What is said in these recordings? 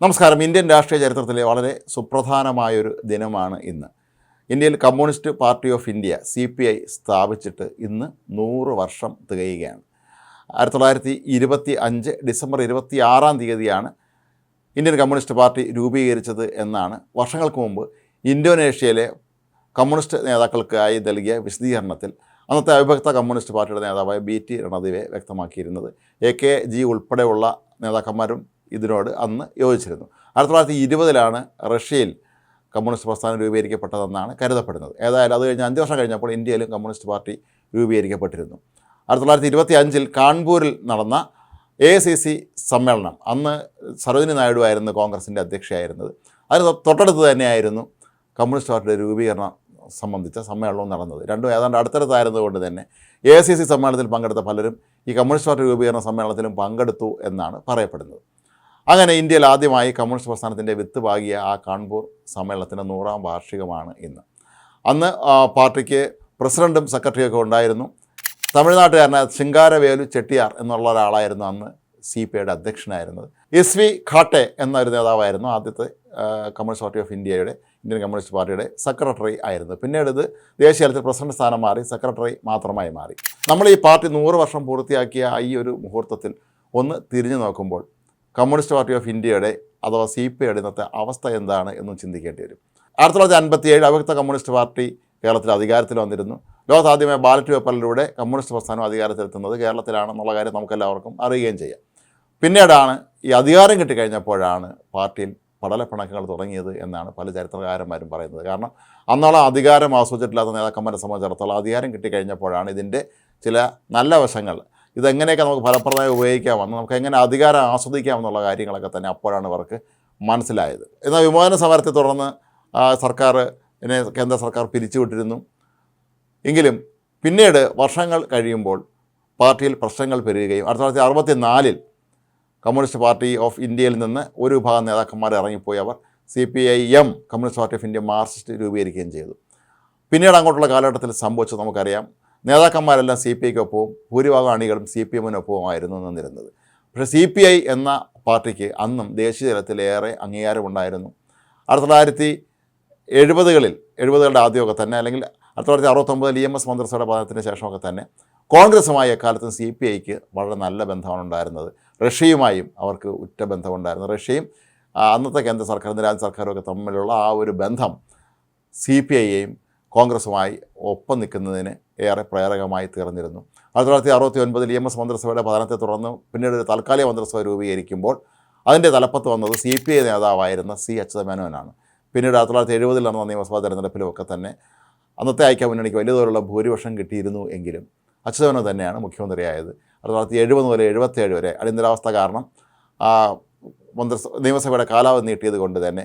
നമസ്കാരം. ഇന്ത്യൻ രാഷ്ട്രീയ ചരിത്രത്തിലെ വളരെ സുപ്രധാനമായൊരു ദിനമാണ് ഇന്ന്. ഇന്ത്യയിൽ communist party of India CPI സ്ഥാപിച്ചിട്ട് ഇന്ന് 100 വർഷം തികയുകയാണ്. 1925 ഡിസംബർ 26 ഇന്ത്യൻ കമ്മ്യൂണിസ്റ്റ് പാർട്ടി രൂപീകരിച്ചത് എന്നാണ് വർഷങ്ങൾക്ക് മുമ്പ് ഇന്തോനേഷ്യയിലെ കമ്മ്യൂണിസ്റ്റ് നേതാക്കൾക്കായി നൽകിയ വിശദീകരണത്തിൽ അന്നത്തെ അവിഭക്ത കമ്മ്യൂണിസ്റ്റ് പാർട്ടിയുടെ നേതാവായ BT രണദിവെ വ്യക്തമാക്കിയിരുന്നത്. AKG ഉൾപ്പെടെയുള്ള നേതാക്കന്മാരും ഇതിനോട് അന്ന് യോജിച്ചിരുന്നു. 1920 റഷ്യയിൽ കമ്മ്യൂണിസ്റ്റ് പ്രസ്ഥാനം രൂപീകരിക്കപ്പെട്ടതെന്നാണ് കരുതപ്പെടുന്നത്. ഏതായാലും അത് കഴിഞ്ഞ് 5 വർഷം കഴിഞ്ഞപ്പോൾ ഇന്ത്യയിലും കമ്മ്യൂണിസ്റ്റ് പാർട്ടി രൂപീകരിക്കപ്പെട്ടിരുന്നു. 1925 കാൺപൂരിൽ നടന്ന AICC സമ്മേളനം, അന്ന് സരോജിനി നായിഡു ആയിരുന്നു കോൺഗ്രസിൻ്റെ അധ്യക്ഷയായിരുന്നത്. അതിന് തൊട്ടടുത്ത് തന്നെയായിരുന്നു കമ്മ്യൂണിസ്റ്റ് പാർട്ടിയുടെ രൂപീകരണം സംബന്ധിച്ച സമ്മേളനവും നടന്നത്. രണ്ടും ഏതാണ്ട് അടുത്തടുത്തായിരുന്നതുകൊണ്ട് തന്നെ AICC സമ്മേളനത്തിൽ പങ്കെടുത്ത പലരും ഈ കമ്മ്യൂണിസ്റ്റ് പാർട്ടി രൂപീകരണ സമ്മേളനത്തിലും പങ്കെടുത്തു എന്നാണ് പറയപ്പെടുന്നത്. അങ്ങനെ ഇന്ത്യയിൽ ആദ്യമായി കമ്മ്യൂണിസ്റ്റ് പ്രസ്ഥാനത്തിൻ്റെ വിത്ത് പാകിയ ആ കാൺപൂർ സമ്മേളനത്തിൻ്റെ 100ാം വാർഷികമാണ് ഇന്ന്. അന്ന് പാർട്ടിക്ക് പ്രസിഡൻറ്റും സെക്രട്ടറിയൊക്കെ ഉണ്ടായിരുന്നു. തമിഴ്നാട്ടുകാരനായ ശിങ്കാരവേലു ചെട്ടിയാർ എന്നുള്ള ഒരാളായിരുന്നു അന്ന് CPIയുടെ അധ്യക്ഷനായിരുന്നത്. SV ഖാട്ടെ എന്നൊരു നേതാവായിരുന്നു ആദ്യത്തെ കമ്മ്യൂണിസ്റ്റ് പാർട്ടി ഓഫ് ഇന്ത്യയുടെ ഇന്ത്യൻ കമ്മ്യൂണിസ്റ്റ് പാർട്ടിയുടെ സെക്രട്ടറി ആയിരുന്നു. പിന്നീട് ഇത് ദേശീയ തലത്തിൽ പ്രസിഡന്റ് സ്ഥാനം മാറി സെക്രട്ടറി മാത്രമായി മാറി. നമ്മൾ ഈ പാർട്ടി 100 വർഷം പൂർത്തിയാക്കിയ ഈ ഒരു മുഹൂർത്തത്തിൽ ഒന്ന് തിരിഞ്ഞു നോക്കുമ്പോൾ കമ്മ്യൂണിസ്റ്റ് പാർട്ടി ഓഫ് ഇന്ത്യയുടെ അഥവാ CPIയുടെ ഇന്നത്തെ അവസ്ഥ എന്താണ് എന്നും ചിന്തിക്കേണ്ടി വരും. 1957 അവിഭക്ത കമ്മ്യൂണിസ്റ്റ് പാർട്ടി കേരളത്തിൽ അധികാരത്തിൽ വന്നിരുന്നു. ലോകത്താദ്യമായി ബാലറ്റ് പേപ്പറിലൂടെ കമ്മ്യൂണിസ്റ്റ് പ്രസ്ഥാനം അധികാരത്തിലെത്തുന്നത് കേരളത്തിലാണെന്നുള്ള കാര്യം നമുക്കെല്ലാവർക്കും അറിയുകയും ചെയ്യാം. പിന്നീടാണ് ഈ അധികാരം കിട്ടിക്കഴിഞ്ഞപ്പോഴാണ് പാർട്ടിയിൽ പടലപ്പിണക്കങ്ങൾ തുടങ്ങിയത് എന്നാണ് പല ചരിത്രകാരന്മാരും പറയുന്നത്. കാരണം അന്നോളം അധികാരം ആസ്വദിച്ചിട്ടില്ലാത്ത നേതാക്കന്മാരെ സംബന്ധിച്ചിടത്തോളം അധികാരം കിട്ടിക്കഴിഞ്ഞപ്പോഴാണ് ഇതിൻ്റെ ചില നല്ല വശങ്ങൾ, ഇതെങ്ങനെയൊക്കെ നമുക്ക് ഫലപ്രദമായി ഉപയോഗിക്കാമെന്ന്, നമുക്ക് എങ്ങനെ അധികാരം ആസ്വദിക്കാമെന്നുള്ള കാര്യങ്ങളൊക്കെ തന്നെ അപ്പോഴാണ് ഇവർക്ക് മനസ്സിലായത്. എന്നാൽ വിമോചന സമരത്തെ തുടർന്ന് കേന്ദ്ര സർക്കാർ പിരിച്ചുവിട്ടിരുന്നു. എങ്കിലും പിന്നീട് വർഷങ്ങൾ കഴിയുമ്പോൾ പാർട്ടിയിൽ പ്രശ്നങ്ങൾ പെരുകുകയും 1964 കമ്മ്യൂണിസ്റ്റ് പാർട്ടി ഓഫ് ഇന്ത്യയിൽ നിന്ന് ഒരു വിഭാഗം നേതാക്കന്മാർ ഇറങ്ങിപ്പോയി അവർ CPIM communist party of India Marxist രൂപീകരിക്കുകയും ചെയ്തു. പിന്നീട് അങ്ങോട്ടുള്ള കാലഘട്ടത്തിൽ സംഭവിച്ചത് നമുക്കറിയാം. നേതാക്കന്മാരെല്ലാം CPIക്കൊപ്പവും ഭൂരിഭാഗം അണികളും CPMനൊപ്പവുമായിരുന്നു നിന്നിരുന്നത്. പക്ഷേ CPI എന്ന പാർട്ടിക്ക് അന്നും ദേശീയ തലത്തിലേറെ അംഗീകാരമുണ്ടായിരുന്നു. 1970കളുടെ ആദ്യമൊക്കെ തന്നെ, അല്ലെങ്കിൽ 1969 EMS മന്ത്രിസഭയുടെ പതനത്തിന് ശേഷമൊക്കെ തന്നെ കോൺഗ്രസുമായി എക്കാലത്തും CPIക്ക് വളരെ നല്ല ബന്ധമാണ് ഉണ്ടായിരുന്നത്. റഷ്യയുമായും അവർക്ക് ഉറ്റ ബന്ധമുണ്ടായിരുന്നു. റഷ്യയും അന്നത്തെ കേന്ദ്ര സർക്കാർ, രാജ്യ സർക്കാരും ഒക്കെ തമ്മിലുള്ള ആ ഒരു ബന്ധം CPIയെയും കോൺഗ്രസുമായി ഒപ്പം നിൽക്കുന്നതിന് ഏറെ പ്രേരകമായി തീർന്നിരുന്നു. 1969 EMS മന്ത്രിസഭയുടെ പതനത്തെ തുടർന്ന് പിന്നീട് ഒരു താൽക്കാലിക മന്ത്രിസഭ രൂപീകരിക്കുമ്പോൾ അതിൻ്റെ തലപ്പത്ത് വന്നത് CPI നേതാവായിരുന്ന C അച്യുതമേനോനാണ്. പിന്നീട് 1970 നടന്ന നിയമസഭാ തെരഞ്ഞെടുപ്പിലുമൊക്കെ തന്നെ അന്നത്തെ ഐക്യമുന്നണിക്ക് വലിയ തോതിലുള്ള ഭൂരിപക്ഷം കിട്ടിയിരുന്നു. എങ്കിലും അച്യുതമേനോൻ തന്നെയാണ് മുഖ്യമന്ത്രിയായത്. 1970 മുതൽ 77 വരെ അടിയന്തരാവസ്ഥ കാരണം നിയമസഭയുടെ കാലാവധി നീട്ടിയത് കൊണ്ട് തന്നെ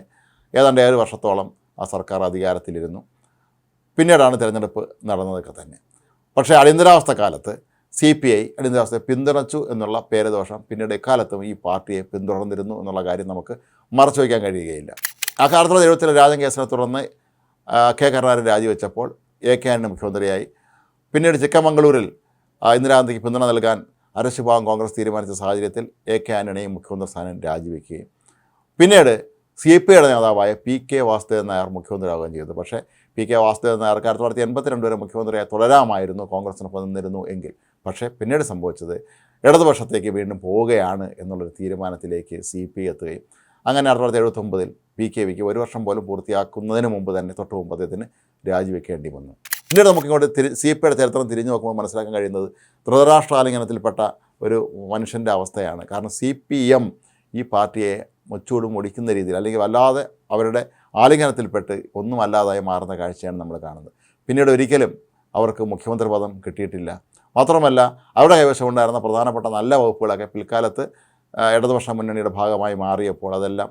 ഏതാണ്ട് 7 വർഷത്തോളം ആ സർക്കാർ അധികാരത്തിലിരുന്നു. പിന്നീടാണ് തിരഞ്ഞെടുപ്പ് നടന്നതൊക്കെ തന്നെ. പക്ഷേ അടിയന്തരാവസ്ഥ കാലത്ത് CPI അടിയന്തരാവസ്ഥയെ പിന്തുണച്ചു എന്നുള്ള പേരദോഷം പിന്നീട് എക്കാലത്തും ഈ പാർട്ടിയെ പിന്തുടർന്നിരുന്നു എന്നുള്ള കാര്യം നമുക്ക് മറച്ചു വയ്ക്കാൻ കഴിയുകയില്ല. ആ 1970 രാജൻ കേസിനെ തുടർന്ന് K കരുണാകരൻ രാജിവെച്ചപ്പോൾ AK ആന്റണി മുഖ്യമന്ത്രിയായി. പിന്നീട് ചിക്കമംഗളൂരിൽ ഇന്ദിരാഗാന്ധിക്ക് പിന്തുണ നൽകാൻ അരശുഭാഗം കോൺഗ്രസ് തീരുമാനിച്ച സാഹചര്യത്തിൽ AK ആന്റണിയും മുഖ്യമന്ത്രി സ്ഥാനം രാജിവെക്കുകയും പിന്നീട് CPIയുടെ നേതാവായ PK വാസുദേവൻ നായർ മുഖ്യമന്ത്രിയാവുകയും ചെയ്തു. പക്ഷേ PK വാസുദേവൻ നായർക്ക് 1982 വരെ മുഖ്യമന്ത്രിയായി തുടരാമായിരുന്നു, കോൺഗ്രസിനൊപ്പം നിന്നിരുന്നു എങ്കിൽ. പക്ഷേ പിന്നീട് സംഭവിച്ചത് ഇടതുപക്ഷത്തേക്ക് വീണ്ടും പോവുകയാണ് എന്നുള്ളൊരു തീരുമാനത്തിലേക്ക് CPI എത്തുകയും അങ്ങനെ 1979 PKക്ക് 1 വർഷം പോലും പൂർത്തിയാക്കുന്നതിന് മുമ്പ് തന്നെ തൊട്ട് മുമ്പ് അദ്ദേഹത്തിന് രാജിവെക്കേണ്ടി വന്നു. പിന്നീട് നമുക്കിങ്ങോട്ട് CPIയുടെ ചരിത്രം തിരിഞ്ഞു നോക്കുമ്പോൾ മനസ്സിലാക്കാൻ കഴിയുന്നത് ധൃതരാഷ്ട്രാലിംഗനത്തിൽപ്പെട്ട ഒരു മനുഷ്യൻ്റെ അവസ്ഥയാണ്. കാരണം CPM ഈ പാർട്ടിയെ മുച്ചൂടും ഒടിക്കുന്ന രീതിയിൽ, അല്ലെങ്കിൽ വല്ലാതെ അവരുടെ ആലിംഗനത്തിൽപ്പെട്ട് ഒന്നുമല്ലാതായി മാറുന്ന കാഴ്ചയാണ് നമ്മൾ കാണുന്നത്. പിന്നീട് ഒരിക്കലും അവർക്ക് മുഖ്യമന്ത്രി പദം കിട്ടിയിട്ടില്ല. മാത്രമല്ല അവരുടെ കൈവശം ഉണ്ടായിരുന്ന പ്രധാനപ്പെട്ട നല്ല വകുപ്പുകളൊക്കെ പിൽക്കാലത്ത് ഇടതുപക്ഷ മുന്നണിയുടെ ഭാഗമായി മാറിയപ്പോൾ അതെല്ലാം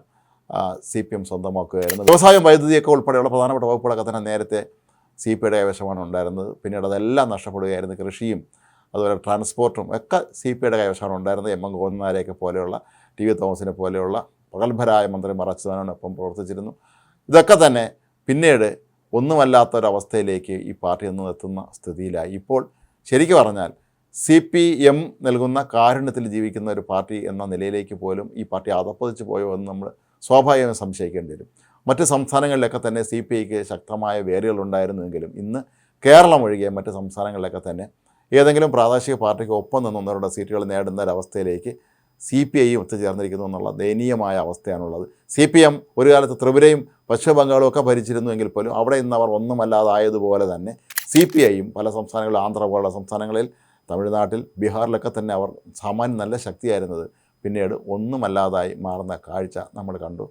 CPM സ്വന്തമാക്കുകയായിരുന്നു. വ്യവസായം, വൈദ്യുതിയൊക്കെ ഉൾപ്പെടെയുള്ള പ്രധാനപ്പെട്ട വകുപ്പുകളൊക്കെ തന്നെ നേരത്തെ CPIയുടെ കൈവശമാണ് ഉണ്ടായിരുന്നത്. പിന്നീട് അതെല്ലാം നഷ്ടപ്പെടുകയായിരുന്നു. കൃഷിയും അതുപോലെ ട്രാൻസ്പോർട്ടും ഒക്കെ CPIയുടെ കൈവശമാണ് ഉണ്ടായിരുന്നത്. M. ഗോവിന്ദനാരെയൊക്കെ പോലെയുള്ള, TV തോമസിനെ പോലെയുള്ള പ്രഗത്ഭരായ മന്ത്രിമാർ അച്യുതാനന്ദനൊപ്പം പ്രവർത്തിച്ചിരുന്നു. ഇതൊക്കെ തന്നെ പിന്നീട് ഒന്നുമല്ലാത്തൊരവസ്ഥയിലേക്ക് ഈ പാർട്ടി നിന്ന് എത്തുന്ന സ്ഥിതിയിലായി. ഇപ്പോൾ ശരിക്കും പറഞ്ഞാൽ CPM നൽകുന്ന കാരുണ്യത്തിൽ ജീവിക്കുന്ന ഒരു പാർട്ടി എന്ന നിലയിലേക്ക് പോലും ഈ പാർട്ടി അധപ്പതിച്ച് പോയോ എന്ന് നമ്മൾ സ്വാഭാവികമായി സംശയിക്കേണ്ടി വരും. മറ്റ് സംസ്ഥാനങ്ങളിലൊക്കെ തന്നെ CPIക്ക് ശക്തമായ വേരുകളുണ്ടായിരുന്നുവെങ്കിലും ഇന്ന് കേരളം ഒഴികെ മറ്റ് സംസ്ഥാനങ്ങളിലൊക്കെ തന്നെ ഏതെങ്കിലും പ്രാദേശിക പാർട്ടിക്ക് ഒപ്പം നിന്ന് ഒന്നരുടെ സീറ്റുകൾ നേടുന്ന ഒരവസ്ഥയിലേക്ക് CPIയും ഒത്തുചേർന്നിരിക്കുന്നു എന്നുള്ള ദയനീയമായ അവസ്ഥയാണുള്ളത്. CPM ഒരു കാലത്ത് ത്രിപുരയും പശ്ചിമ ബംഗാളും ഒക്കെ ഭരിച്ചിരുന്നുവെങ്കിൽ പോലും അവിടെ ഇന്ന് അവർ ഒന്നുമല്ലാതായതുപോലെ തന്നെ CPIയും പല സംസ്ഥാനങ്ങളിൽ, ആന്ധ്ര പോലുള്ള സംസ്ഥാനങ്ങളിൽ, തമിഴ്നാട്ടിൽ, ബീഹാറിലൊക്കെ തന്നെ അവർ സാമാന്യം നല്ല ശക്തിയായിരുന്നത് പിന്നീട് ഒന്നുമല്ലാതായി മാറുന്ന കാഴ്ച നമ്മൾ കണ്ടു.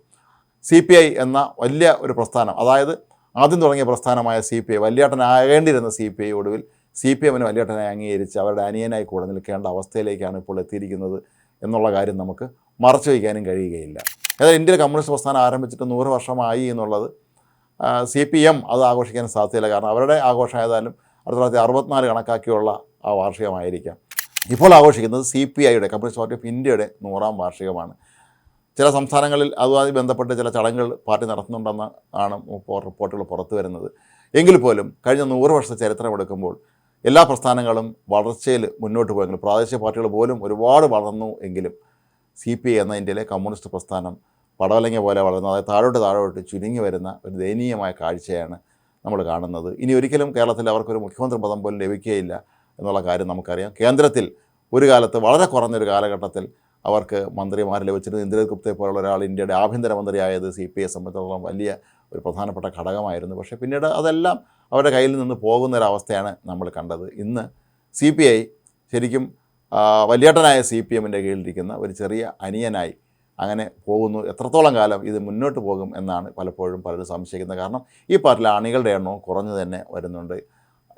CPI എന്ന വലിയ ഒരു പ്രസ്ഥാനം, അതായത് ആദ്യം തുടങ്ങിയ പ്രസ്ഥാനമായ CPI, വലിയേട്ടനാകേണ്ടിയിരുന്ന CPI ഒടുവിൽ CPMന് വലിയേട്ടനായി അംഗീകരിച്ച് അവരുടെ അനിയനായി കൂടെ നിൽക്കേണ്ട അവസ്ഥയിലേക്കാണ് ഇപ്പോൾ എത്തിയിരിക്കുന്നത് എന്നുള്ള കാര്യം നമുക്ക് മറച്ചു വയ്ക്കാനും കഴിയുകയില്ല. അതായത് ഇന്ത്യയിൽ കമ്മ്യൂണിസ്റ്റ് പ്രസ്ഥാനം ആരംഭിച്ചിട്ട് 100 വർഷമായി എന്നുള്ളത് CPM അത് ആഘോഷിക്കാൻ സാധ്യതയില്ല. കാരണം അവരുടെ ആഘോഷം ഏതായാലും 1964 കണക്കാക്കിയുള്ള ആ വാർഷികമായിരിക്കാം. ഇപ്പോൾ ആഘോഷിക്കുന്നത് CPIയുടെ, കമ്മ്യൂണിസ്റ്റ് പാർട്ടി ഓഫ് ഇന്ത്യയുടെ 100ാം വാർഷികമാണ്. ചില സംസ്ഥാനങ്ങളിൽ അതുമായി ബന്ധപ്പെട്ട് ചില ചടങ്ങുകൾ പാർട്ടി നടത്തുന്നുണ്ടെന്ന് ആണ് റിപ്പോർട്ടുകൾ പുറത്തു വരുന്നത്. എങ്കിൽ പോലും കഴിഞ്ഞ 100 വർഷത്തെ ചരിത്രമെടുക്കുമ്പോൾ എല്ലാ പ്രസ്ഥാനങ്ങളും വളർച്ചയിൽ മുന്നോട്ട് പോയെങ്കിലും, പ്രാദേശിക പാർട്ടികൾ പോലും ഒരുപാട് വളർന്നു എങ്കിലും CPI എന്ന ഇന്ത്യയിലെ കമ്മ്യൂണിസ്റ്റ് പ്രസ്ഥാനം പടവലങ്ങ പോലെ വളർന്നു, അതായത് താഴോട്ട് ചുരുങ്ങി വരുന്ന ഒരു ദയനീയമായ കാഴ്ചയാണ് നമ്മൾ കാണുന്നത്. ഇനി ഒരിക്കലും കേരളത്തിൽ അവർക്കൊരു മുഖ്യമന്ത്രി പദം പോലും ലഭിക്കുകയില്ല എന്നുള്ള കാര്യം നമുക്കറിയാം. കേന്ദ്രത്തിൽ ഒരു കാലത്ത്, വളരെ കുറഞ്ഞൊരു കാലഘട്ടത്തിൽ അവർക്ക് മന്ത്രിമാർ ലഭിച്ചിരുന്നത്. ഇന്ദ്രജിത് ഗുപ്തയെ പോലുള്ള ഒരാൾ ഇന്ത്യയുടെ ആഭ്യന്തരമന്ത്രിയായത് CPIയെ സംബന്ധിച്ചിടത്തോളം വലിയ ഒരു പ്രധാനപ്പെട്ട ഘടകമായിരുന്നു. പക്ഷേ പിന്നീട് അതെല്ലാം അവരുടെ കയ്യിൽ നിന്ന് പോകുന്നൊരവസ്ഥയാണ് നമ്മൾ കണ്ടത്. ഇന്ന് CPI ശരിക്കും വലിയേട്ടനായ CPMൻ്റെ കീഴിലിരിക്കുന്ന ഒരു ചെറിയ അനിയനായി അങ്ങനെ പോകുന്നു. എത്രത്തോളം കാലം ഇത് മുന്നോട്ട് പോകും എന്നാണ് പലപ്പോഴും പലരും സംശയിക്കുന്നത്. കാരണം ഈ പാർട്ടിയിലെ അണികളുടെ എണ്ണവും കുറഞ്ഞു തന്നെ വരുന്നുണ്ട്,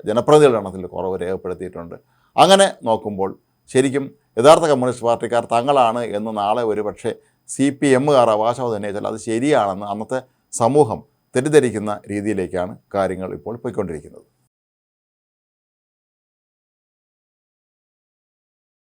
ജനപ്രതിനിധികളുടെ എണ്ണത്തിൽ കുറവ് രേഖപ്പെടുത്തിയിട്ടുണ്ട്. അങ്ങനെ നോക്കുമ്പോൾ ശരിക്കും യഥാർത്ഥ കമ്മ്യൂണിസ്റ്റ് പാർട്ടിക്കാർ തങ്ങളാണ് എന്ന് നാളെ ഒരു പക്ഷേ CPMകാർ അവകാശവാദം ഉന്നയിച്ചാൽ അത് ശരിയാണെന്ന് അന്നത്തെ സമൂഹം തെറ്റിദ്ധരിക്കുന്ന രീതിയിലേക്കാണ് കാര്യങ്ങൾ ഇപ്പോൾ പോയിക്കൊണ്ടിരിക്കുന്നത്.